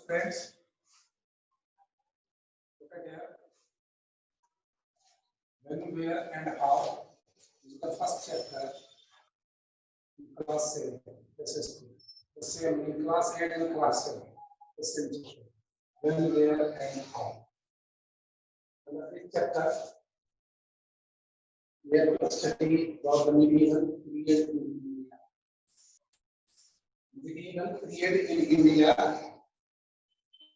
Friends, look at here. When, where, and how is the first chapter in class 7. SST. The same in class 8 and class 7. The same chapter. When, where, and how. In the fifth chapter, we have to study about the medieval period in India. Medieval period in India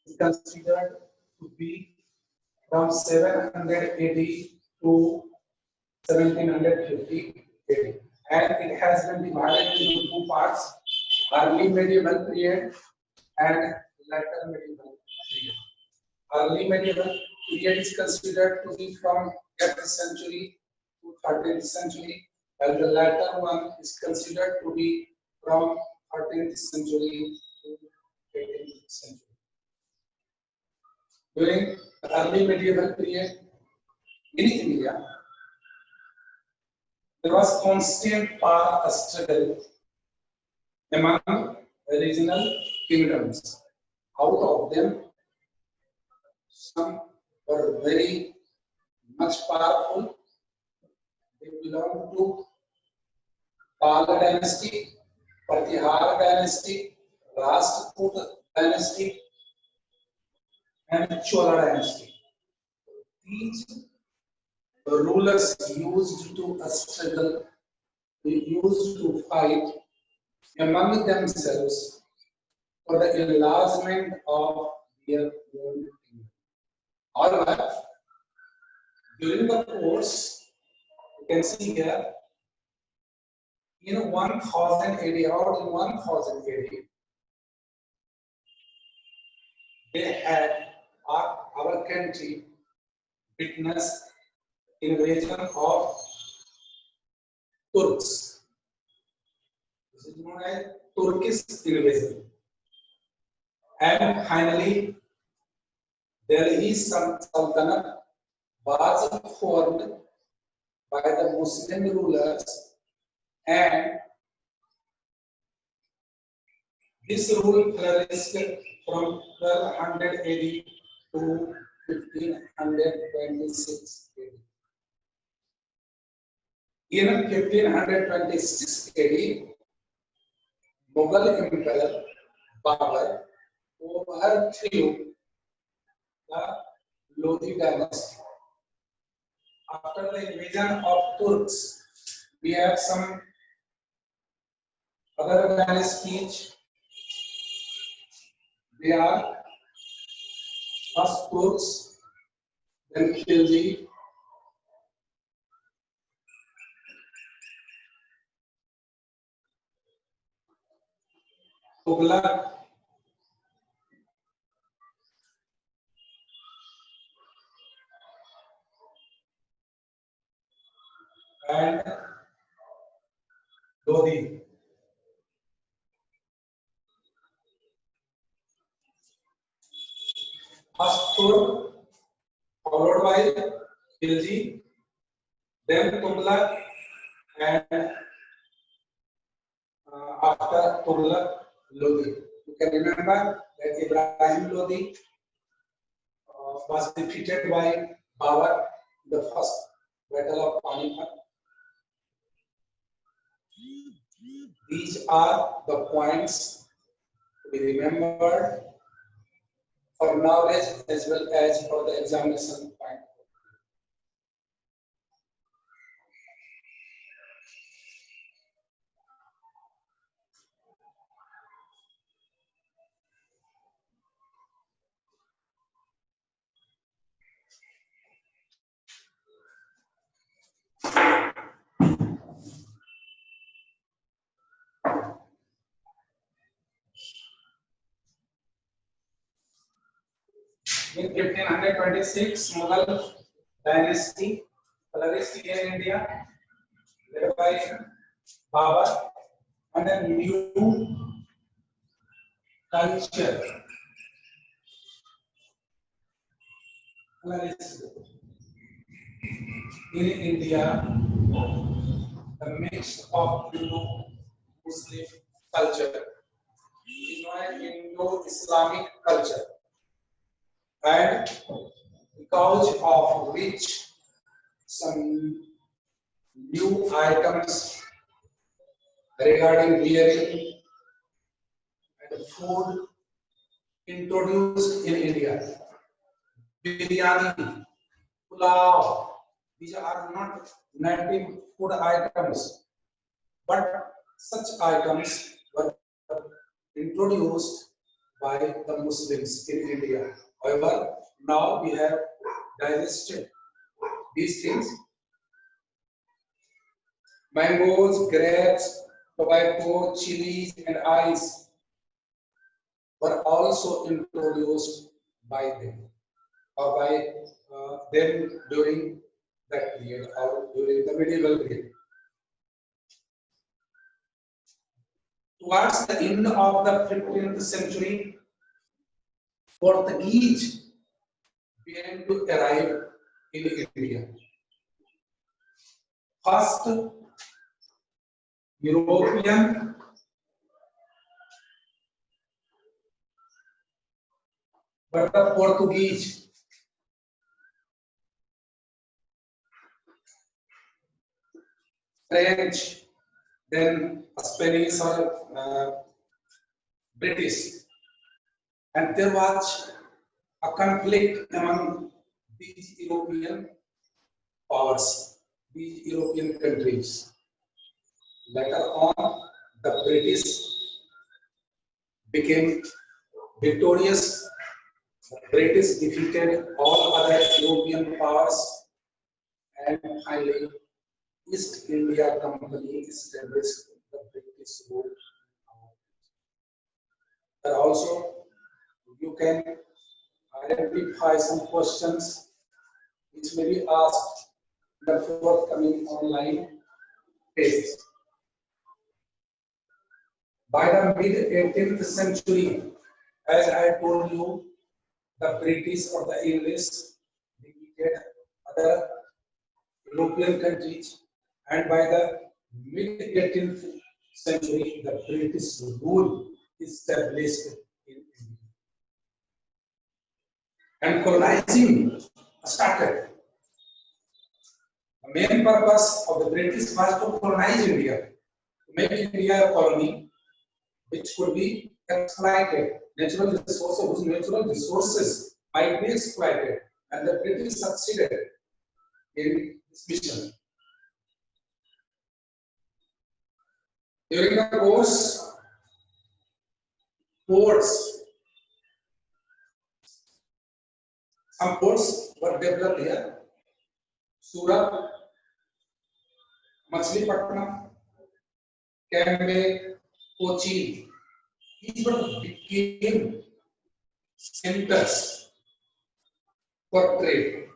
is considered to be from 780 to 1750 AD, and it has been divided into two parts: early medieval period and later medieval period. Early medieval period is considered to be from 8th century to 13th century, while the latter one is considered to be from 13th century to 18th century. During the early medieval period in India, there was constant power struggle among regional kingdoms. Out of them, some were very much powerful. They belonged to Pala dynasty, Pratihar dynasty, Rashtrakuta dynasty, and Chola dynasty. These rulers used to struggle, they used to fight among themselves for the enlargement of their own kingdom. However, during the course, you can see here, in 1000 AD or in 1000 AD, they had our country witnessed invasion of Turks. This is known as Turkish invasion. And finally, Delhi Sultanate was formed by the Muslim rulers, and this rule flourished from 1200 AD to 1526 AD. In 1526 AD, Mughal Emperor Babur overthrew the Lodi dynasty. After the invasion of Turks, we have some other dynasties. They are first Turks, then Khilji, Tughlaq, and Lodi. First Turk, followed by Khilji, then Tughlaq, and after Tughlaq, Lodi. You can remember that Ibrahim Lodi was defeated by Babur in the first battle of Panipat. These are the points to be remembered for knowledge as well as for the examination point. In 1526, Mughal dynasty flourished in India, led by Babur, and a new culture flourished. in India, the mix of Hindu-Muslim culture, Indo-Islamic culture, and because of which some new items regarding wearing and food introduced in India. Biryani, pulao, these are not native food items, but such items were introduced by the Muslims in India. However, now we have digested these things. Mangoes, grapes, tobacco, chilies, and ice were also introduced by them or by them during that period or during the medieval period. Towards the end of the 15th century, Portuguese began to arrive in India. First, European, but the Portuguese French, then Spanish or British, and there was a conflict among these European powers, these European countries. Later on, the British became victorious. The British defeated all other European powers, and finally, East India Company established the British rule. But also, you can identify some questions which may be asked in the forthcoming online tests. By the mid-18th century, as I told you, the British or the English defeated other European countries, and by the mid-18th century, the British rule established in India. And colonizing started. The main purpose of the British was to colonize India, to make India a colony which could be exploited, natural resources might be exploited, and the British succeeded in this mission. During the course, ports, some ports were developed here. Surat, Machilipatnam, Cambay, Kochi, these were became centers for trade,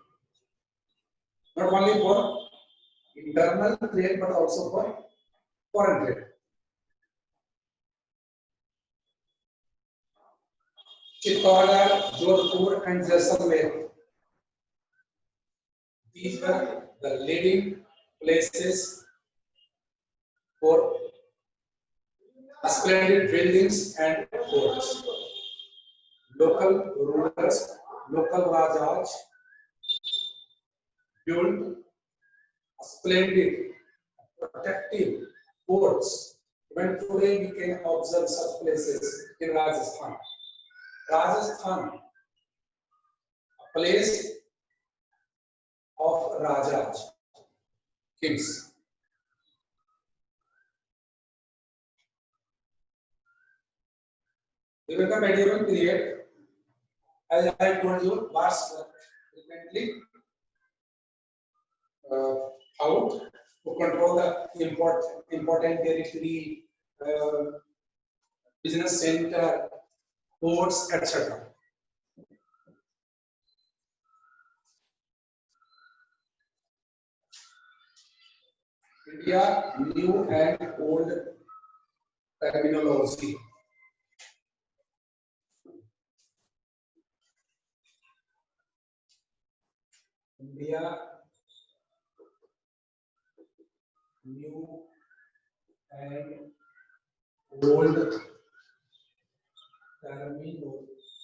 not only for internal trade but also for foreign trade. Chittorgarh, Jodhpur, and Jaisalmer, these were the leading places for splendid buildings and forts. Local rulers, local Rajas built splendid, protective forts. Even today we can observe such places in Rajasthan. Rajasthan, a place of Rajas, kings. During the medieval period, as I told you, wars were frequently out to control the important territory, business center, ports, etc. India, new and old terminology. India, new and old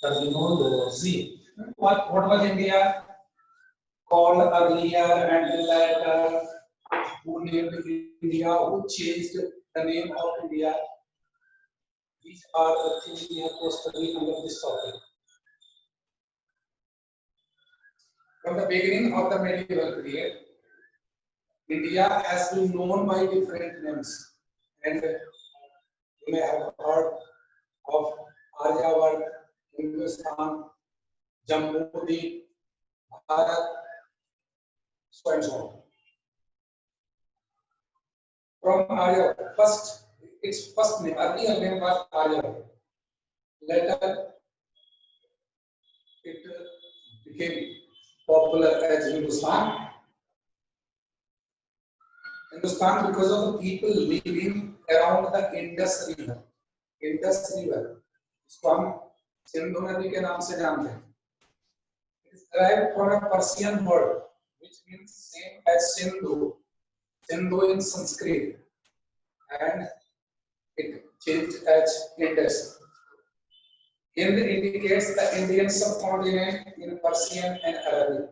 terminology. What was India called earlier and later? Who named India? Who changed the name of India? These are the things we have to study under this topic. From the beginning of the medieval period, India has been known by different names, and you may have heard of Aryavart, Hindustan, Jambudweep, Bharat, so and so on. From Aryavart, its first name, earlier name was Aryavart. Later, it became popular as Hindustan. Hindustan because of the people living around the Indus River. Indus River, इसको हम सिंधु नदी के नाम से जानते हैं. It is derived from a Persian word which means same as Sindhu. Sindhu in Sanskrit, and it changed as Indus. Hind indicates the Indian subcontinent in Persian and Arabic.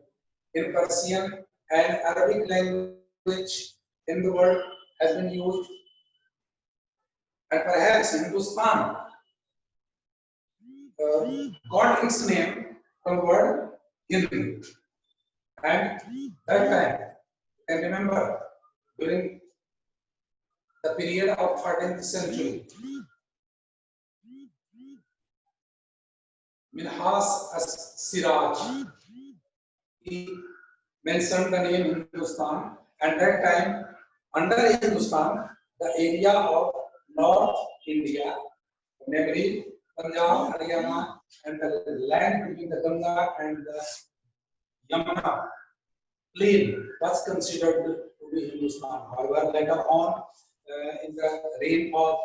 In Persian and Arabic language in the world has been used, and perhaps Hindustan got its name from the word Hindu. And that time, and remember, during the period of 14th century, Minhas as-Siraj, he mentioned the name Hindustan. At that time, under Hindustan, the area of North India, namely Punjab, Haryana, and the land between the Ganga and the Yamuna plain was considered to be Hindustan. However, later on, in the reign of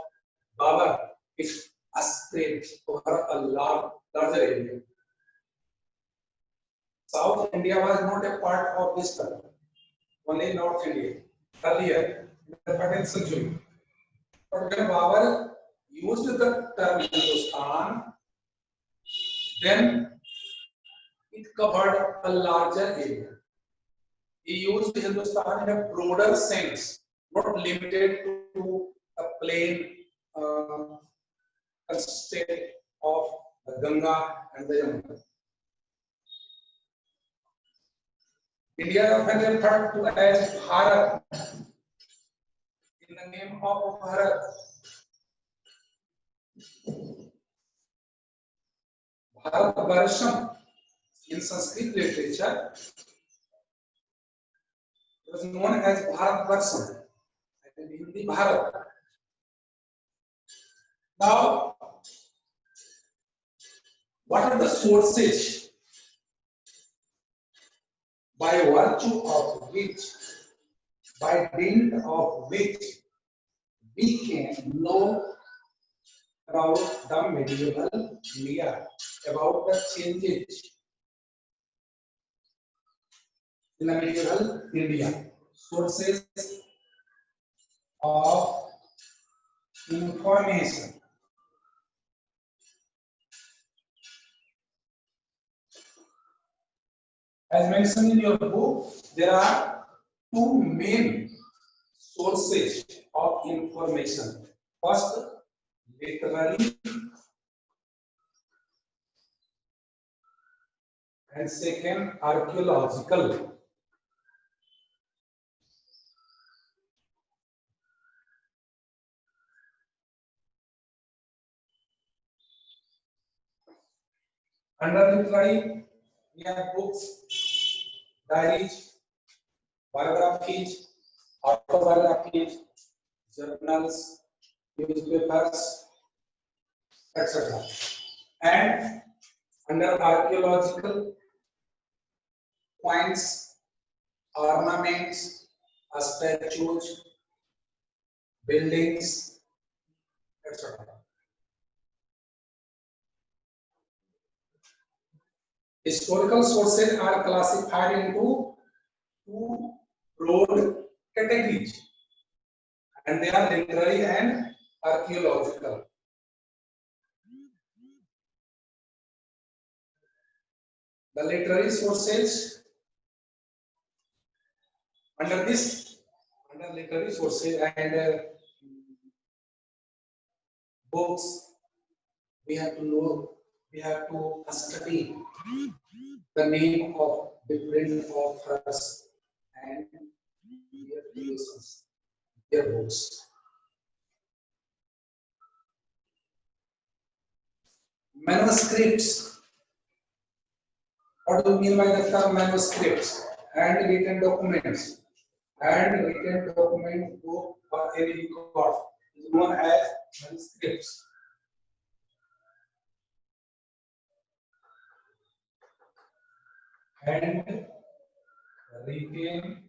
Babur, it spread over a larger area. South India was not a part of this country, only North India, earlier in the 14th century. But when Babur used the term Hindustan, then it covered a larger area. He used Hindustan in a broader sense, not limited to a plain state of the Ganga and the Yamuna. India often referred to as Bharat in the name of Bharat. Bharatvarsham in Sanskrit literature was known as Bharatvarsham, and in Hindi Bharat. Now, what are the sources by virtue of which, by dint of which, we can know about the medieval India, about the changes in the medieval India? Sources of information. As mentioned in your book, there are two main sources of information. First, literary, and second, archaeological. Under literary, we have books, diaries, biographies, autobiographies, journals, newspapers, etc. And under archaeological, coins, ornaments, statues, buildings, etc. Historical sources are classified into two broad categories. and they are literary and archaeological. The literary sources under literary sources and books, we have to study the name of different authors and their creations, their books. Manuscripts. What do you mean by the term manuscripts? And written documents. And written document book or any record is known as manuscripts. And written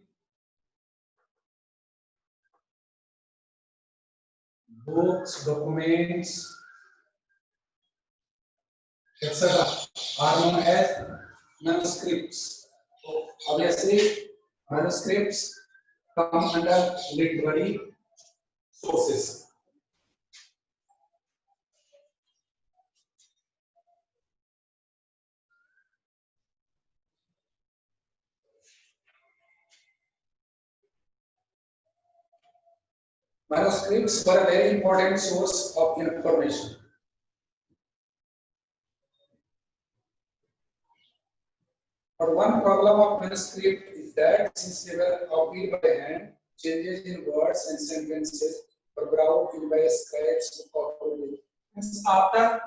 books, documents, etc. are known as manuscripts. So obviously, manuscripts come under literary sources. Manuscripts were a very important source of information. But one problem of manuscript is that since they were copied by hand, changes in words and sentences were brought in by scribes to copy. After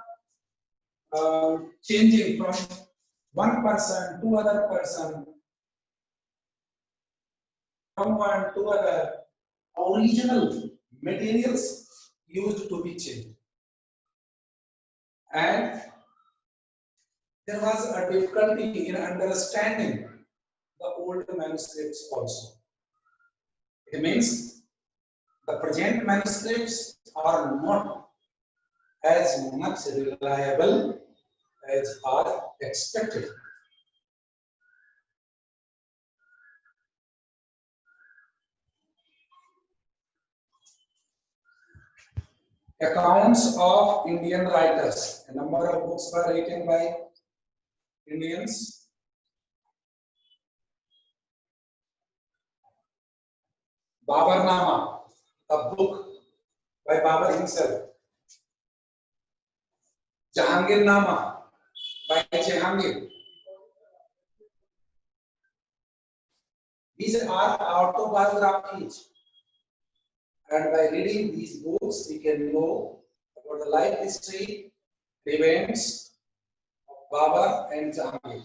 changing from one person to other person, from one to other, original materials used to be changed. And there was a difficulty in understanding the old manuscripts also. It means the present manuscripts are not as much reliable as are expected. Accounts of Indian writers. A number of books were written by Indians. Babarnama, a book by Babar himself. Jahangirnama by Jahangir. These are autobiographies. And by reading these books, we can know about the life history, events of Babar and Jahangir.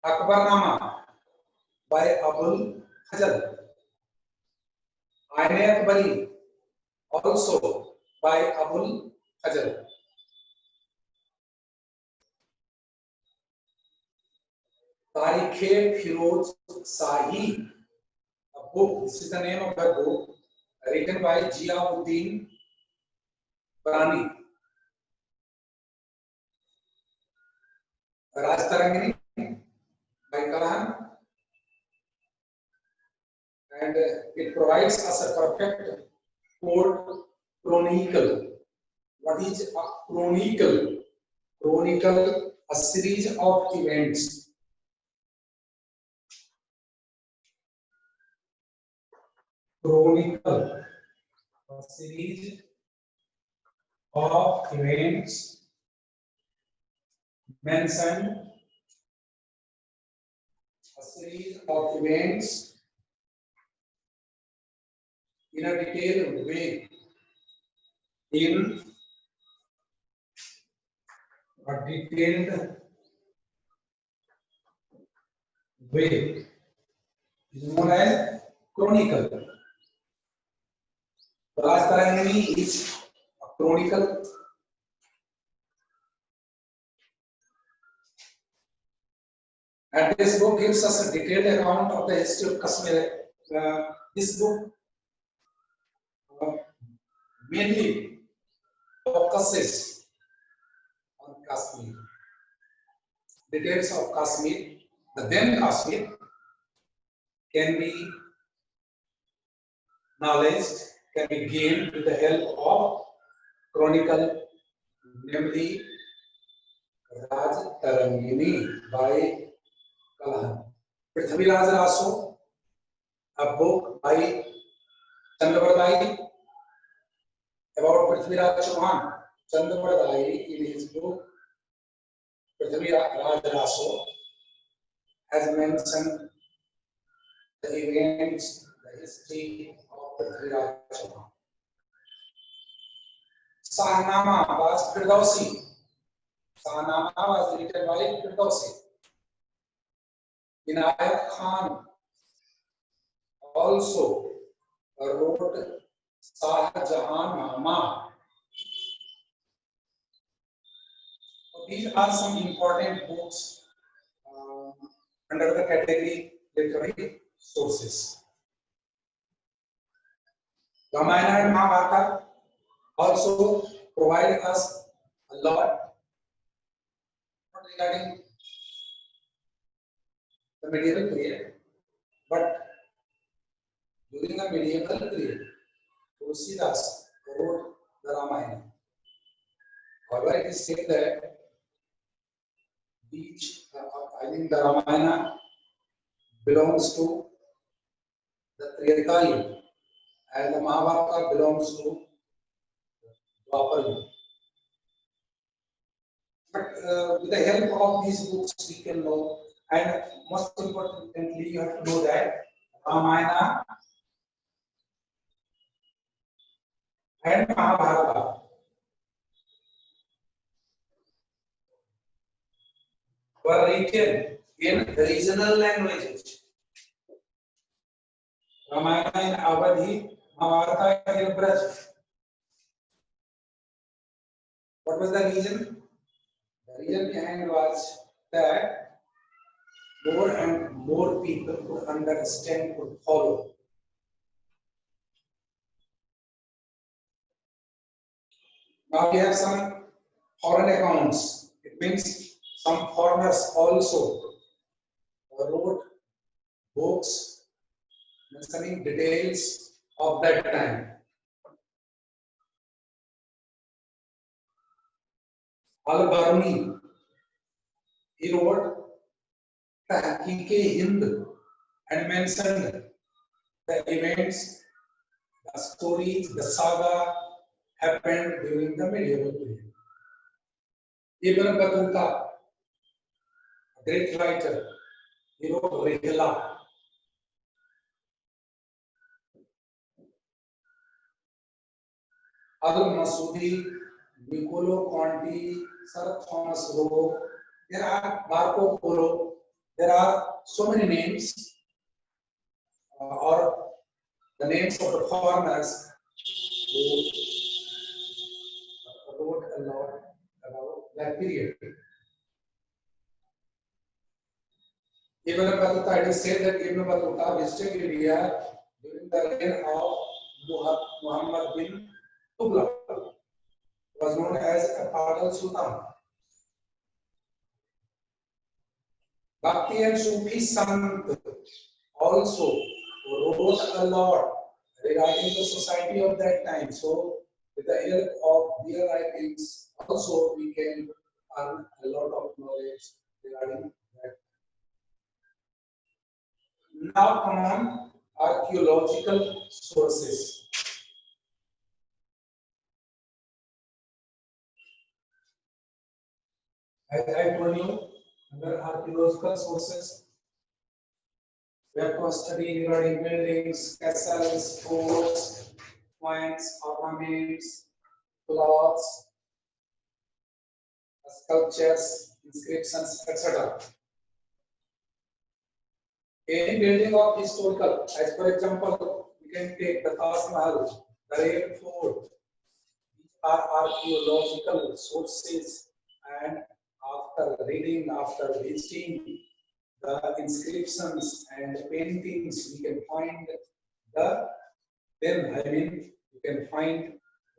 Akbarnama by Abul Fazl. Aine Akbari also by Abul Fazl. Tarikh Firoz Shahi, a book. This is the name of the book, written by Ziauddin Barani. Rajtarangini by Kahan, and it provides us a perfect code chronicle. What is a chronicle? Chronicle, a series of events. Chronicle, a series of events mentioned, a series of events in a detailed way, in a detailed way is known as chronicle. Rajtarangini is a chronicle. And this book gives us a detailed account of the history of Kashmir. This book mainly focuses on Kashmir. Details of Kashmir, the then Kashmir, can be knowledge can be gained with the help of chronicle, namely Raj Tarangini by Kalhan. Prithviraj Raso, a book by Chandravardai about Prithviraj Chauhan. Chandravardai in his book Prithviraj Raso has mentioned the events, the history of Prithviraj Chauhan. Shahnama was Firdausi. Shahnama was written by Firdausi. Inayat Khan also wrote Shah Jahan Nama. So these are some important books under the category literary sources. Ramayana and Mahabharata also provide us a lot regarding the medieval period, but during the medieval period, Tulsidas wrote the Ramayana. However, it is said that I think the Ramayana belongs to the Treta Yuga and the Mahabharata belongs to Dwapar Yuga. But with the help of these books, we can know, and most importantly, you have to know that Ramayana and Mahabharata were written in regional languages. Ramayana in Awadhi, Mahabharata in Braj. What was the reason? The reason behind was that more and more people could understand, could follow. Now we have some foreign accounts. It means some foreigners also wrote books mentioning details of that time. Al-Baruni, he wrote Tahqiq-e-Hind and mentioned the events, the stories, the saga happened during the medieval period. Ibn Battuta, a great writer, he wrote Rihla. Al-Masudi, Niccolo Conti, Sir Thomas Rowe, there are Marco Polo, there are so many names, or the names of the foreigners who wrote a lot about that period. Ibn Battuta, it is said that Ibn Battuta visited India during the reign of Muhammad bin Tughlaq, was known as a Pagal Sultan. Bhakti and Sufi Sant also wrote a lot regarding the society of that time. So, with the help of their writings, also we can earn a lot of knowledge regarding that. Now come on archaeological sources. As I told you, under archaeological sources, we have to study regarding buildings, castles, forts, coins, ornaments, cloths, sculptures, inscriptions, etc. Any building of historical, as for example, we can take the Taj Mahal, the Red Fort. These are archaeological sources, and after reading, after visiting the inscriptions and the paintings, we can find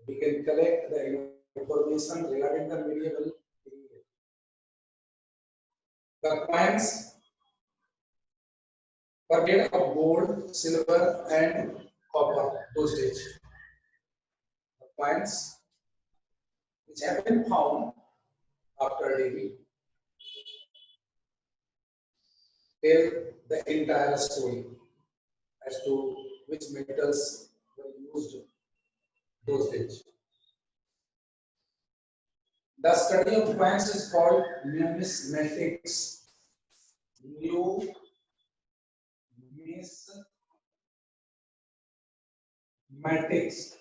we can collect the information regarding the medieval period. The coins were made of gold, silver, and copper those days. The coins which have been found after digging tell the entire story as to which metals were used those days. The study of coins is called numismatics. Numismatics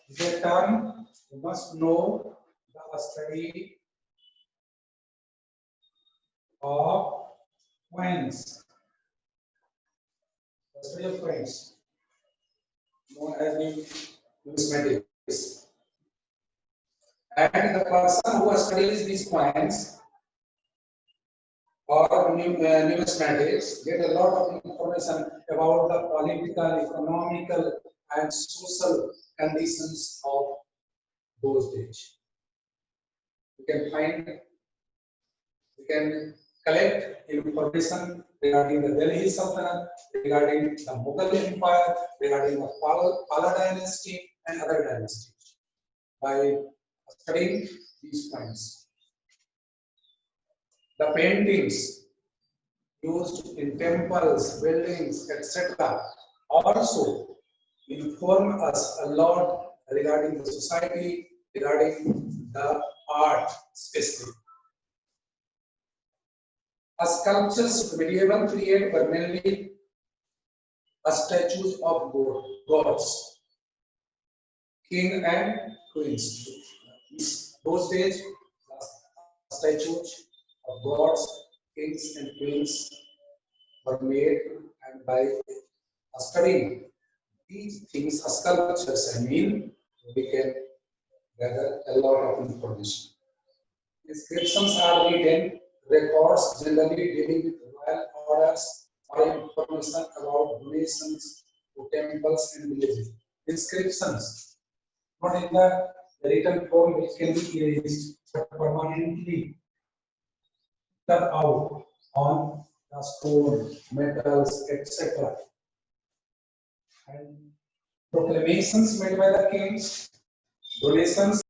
is a term you must know, the study of coins. The study of coins, known as numismatics. And the person who studies these coins or numismatics get a lot of information about the political, economical, and social conditions of those days. We can collect information regarding the Delhi Sultanate, regarding the Mughal Empire, regarding the Pala dynasty, and other dynasties by studying these points. The paintings used in temples, buildings, etc. also inform us a lot regarding the society, regarding the art specifically. Sculptures of the medieval period were mainly statues of gods, king and queens. Those days, statues of gods, kings, and queens were made, and by studying these things, sculptures, we can gather a lot of information. Inscriptions are written records generally dealing with royal orders or information about donations to temples and villages. Inscriptions, not in the written form which can be erased, but permanently cut out on the stone, metals, etc. And proclamations made by the kings, donations.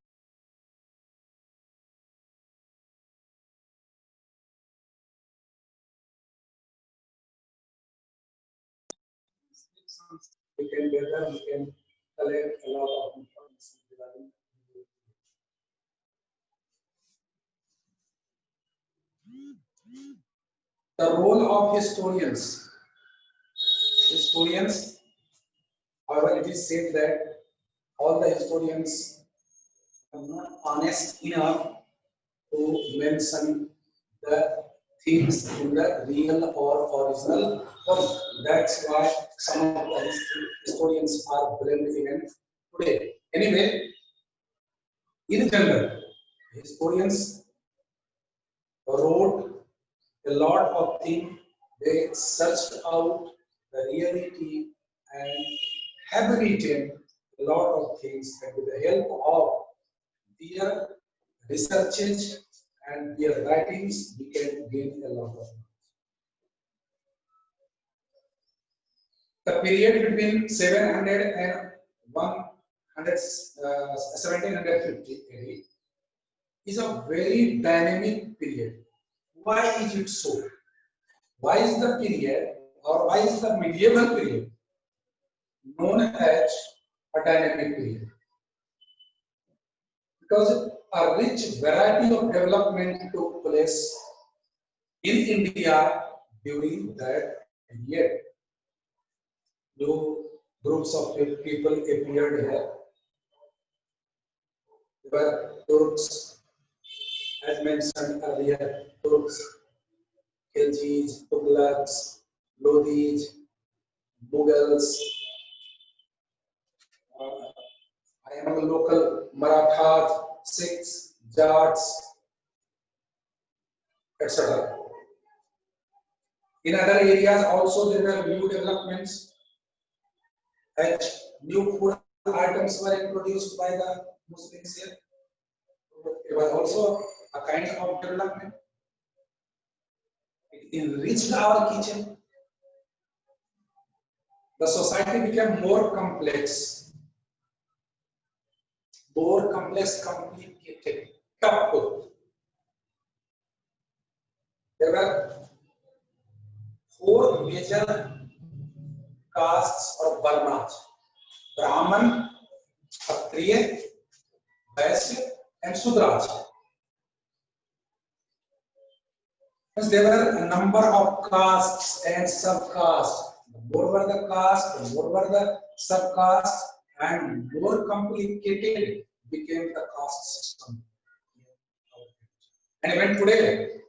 We can gather, we can collect a lot of information regarding the role of historians. Historians, however, it is said that all the historians are not honest enough to mention the things in the real or original form. That's why some of the historians are blamed even today. Anyway, in general, historians wrote a lot of things. They searched out the reality and have written a lot of things, and with the help of their researches and their writings, we can gain a lot of knowledge. The period between 700 and 1750 AD is a very dynamic period. Why is it so? Why is the period, or why is the medieval period known as a dynamic period? Because a rich variety of development took place in India during that period. New groups of people appeared here. There were Turks, as mentioned earlier, Turks, Khiljis, Tughlaqs, Lodhis, Mughals. I am a local Marathas, Sikhs, Jats, etc. In other areas also there were new developments, as new food items were introduced by the Muslims here. It was also a kind of development. It enriched our kitchen. the society became more complex, complicated, tough. There were four major castes or varnas: Brahman, Kshatriya, Vaishya, and Sudraja. There were a number of castes and subcastes. The more were the castes, the more were the subcastes, and more complicated became the caste system. And even today,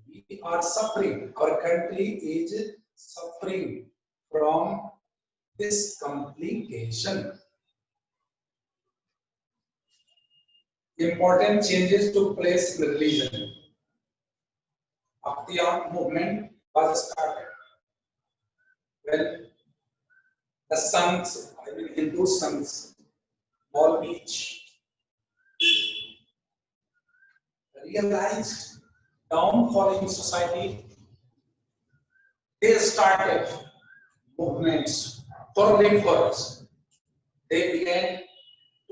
we are suffering. Our country is suffering from this complication. Important changes took place in religion. Bhaktiya movement was started when the sons, I mean Hindu sons, all each realized downfalling society. They started movements for reforms. They began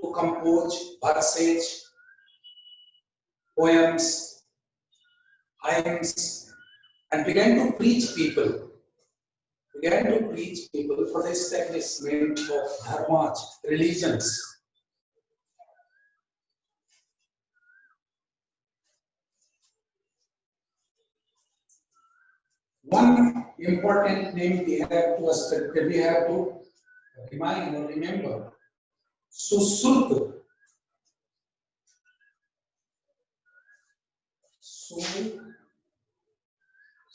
to compose verses, poems, hymns, and began to preach people. For the establishment of dharmas, religions. One important name we have to remind or remember: Susruta.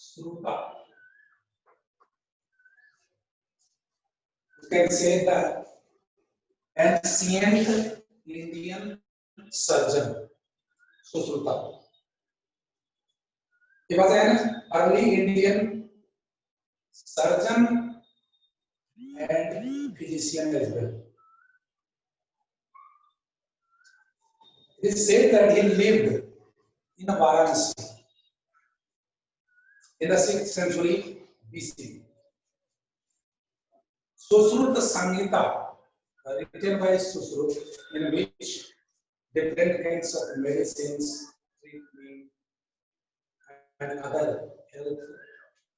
Susruta. You can say the ancient Indian surgeon, Susruta. He was an early Indian surgeon and physician as well. It is said that he lived in Varanasi in the 6th century BC. Susruta Samhita, written by Susruta, in which different kinds of medicines, treatment, and other health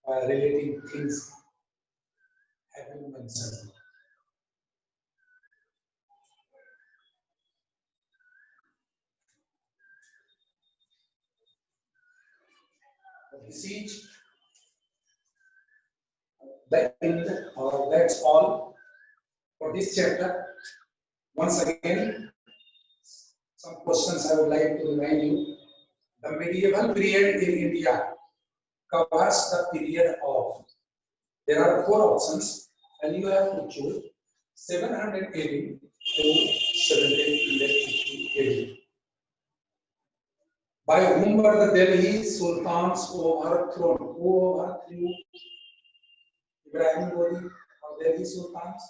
relating things have been mentioned. This is the end, or that's all for this chapter. Once again, some questions I would like to remind you. The medieval period in India covers the period of. There are four options, and you have to choose 780 to 1750 AD. By whom were the Delhi Sultans overthrown? Who overthrew Ibrahim Lodi of Delhi Sultans?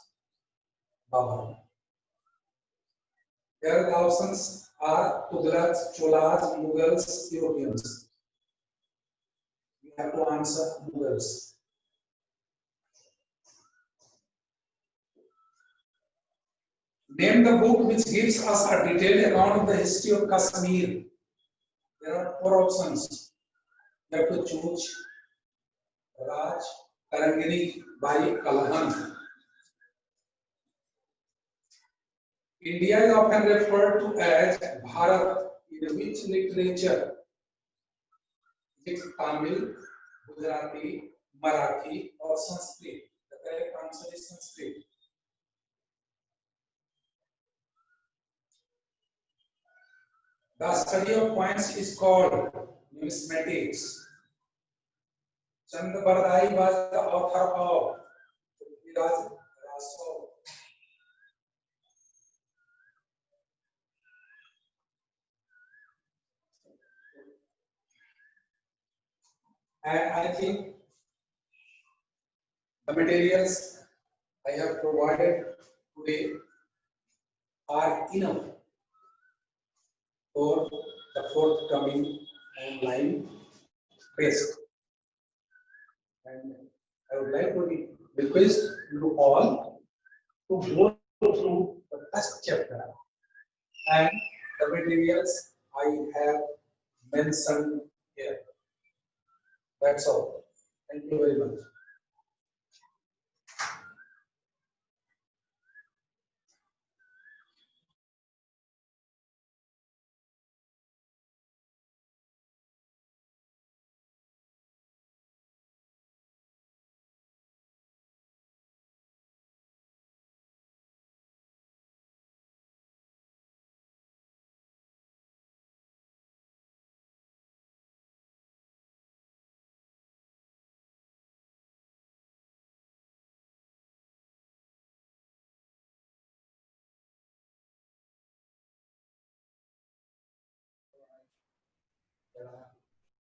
Babur. Here the options are Tughlaqs, Cholas, Mughals, Europeans. You have to answer Mughals. Name the book which gives us a detailed account of the history of Kashmir. There are four options. You have to choose Raj Tarangini by Kalhan. India is often referred to as Bharat in which literature? Is it Tamil, Gujarati, Marathi, or Sanskrit? The correct answer is Sanskrit. The study of coins is called numismatics. Chand Bardai was the author of Prithviraj Raso. And I think the materials I have provided today are enough for the forthcoming online test. And I would like to request you all to go through the first chapter and the materials I have mentioned here. That's all. Thank you very much.